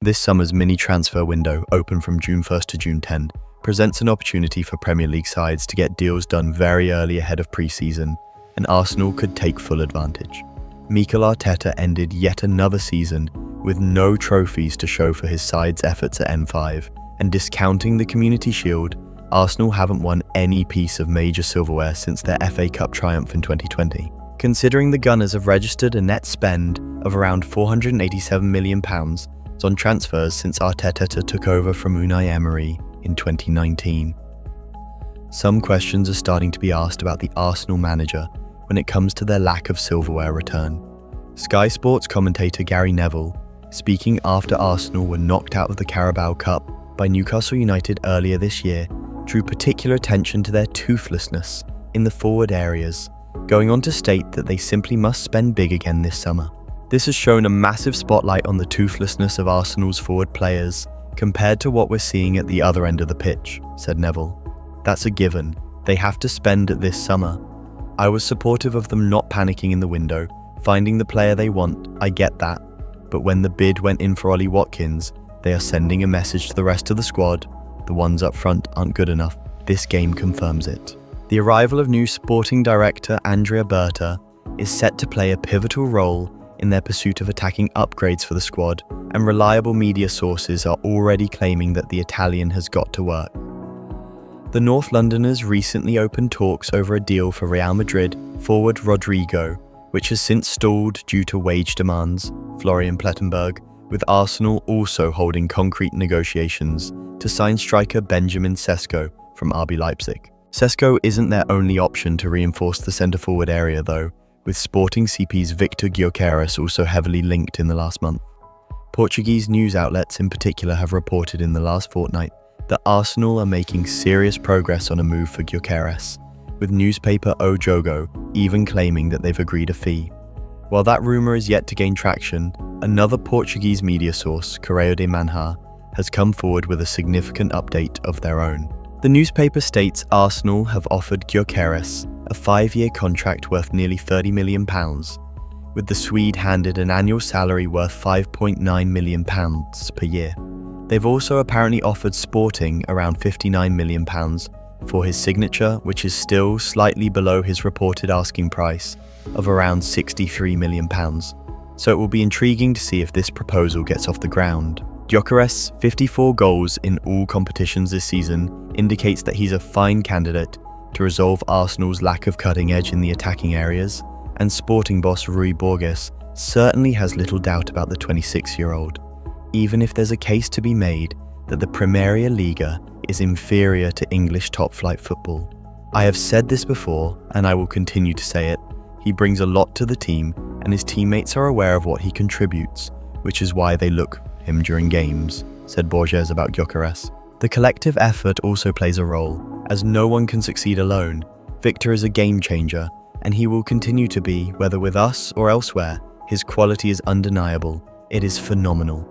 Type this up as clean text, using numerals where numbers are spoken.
This summer's mini transfer window, open from June 1st to June 10, presents an opportunity for Premier League sides to get deals done very early ahead of pre-season, and Arsenal could take full advantage. Mikel Arteta ended yet another season with no trophies to show for his side's efforts at M5, and discounting the Community Shield, Arsenal haven't won any piece of major silverware since their FA Cup triumph in 2020. Considering the Gunners have registered a net spend of around £487 million on transfers since Arteta took over from Unai Emery in 2019. Some questions are starting to be asked about the Arsenal manager when it comes to their lack of silverware return. Sky Sports commentator Gary Neville, speaking after Arsenal were knocked out of the Carabao Cup by Newcastle United earlier this year, drew particular attention to their toothlessness in the forward areas, going on to state that they simply must spend big again this summer. This has shown a massive spotlight on the toothlessness of Arsenal's forward players compared to what we're seeing at the other end of the pitch, said Neville. That's a given. They have to spend it this summer. I was supportive of them not panicking in the window, finding the player they want, I get that. But when the bid went in for Ollie Watkins, they are sending a message to the rest of the squad. The ones up front aren't good enough. This game confirms it. The arrival of new sporting director Andrea Berta is set to play a pivotal role in their pursuit of attacking upgrades for the squad, and reliable media sources are already claiming that the Italian has got to work. The North Londoners recently opened talks over a deal for Real Madrid forward Rodrigo, which has since stalled due to wage demands, Florian Plettenberg, with Arsenal also holding concrete negotiations to sign striker Benjamin Sesko from RB Leipzig. Sesko isn't their only option to reinforce the centre-forward area though, with Sporting CP's Victor Gyökeres also heavily linked in the last month. Portuguese news outlets in particular have reported in the last fortnight that Arsenal are making serious progress on a move for Gyökeres, with newspaper O Jogo even claiming that they've agreed a fee. While that rumour is yet to gain traction, another Portuguese media source, Correio de Manhã, has come forward with a significant update of their own. The newspaper states Arsenal have offered Gyökeres a 5-year contract worth nearly £30 million, with the Swede handed an annual salary worth £5.9 million per year. They've also apparently offered Sporting around £59 million for his signature, which is still slightly below his reported asking price of around £63 million. So it will be intriguing to see if this proposal gets off the ground. Gyökeres' 54 goals in all competitions this season indicates that he's a fine candidate to resolve Arsenal's lack of cutting edge in the attacking areas, and Sporting boss Rui Borges certainly has little doubt about the 26-year-old, even if there's a case to be made that the Primeira Liga is inferior to English top-flight football. I have said this before, and I will continue to say it. He brings a lot to the team, and his teammates are aware of what he contributes, which is why they look him during games, said Borges about Gyökeres. The collective effort also plays a role, as no one can succeed alone. Victor is a game changer, and he will continue to be, whether with us or elsewhere. His quality is undeniable. It is phenomenal.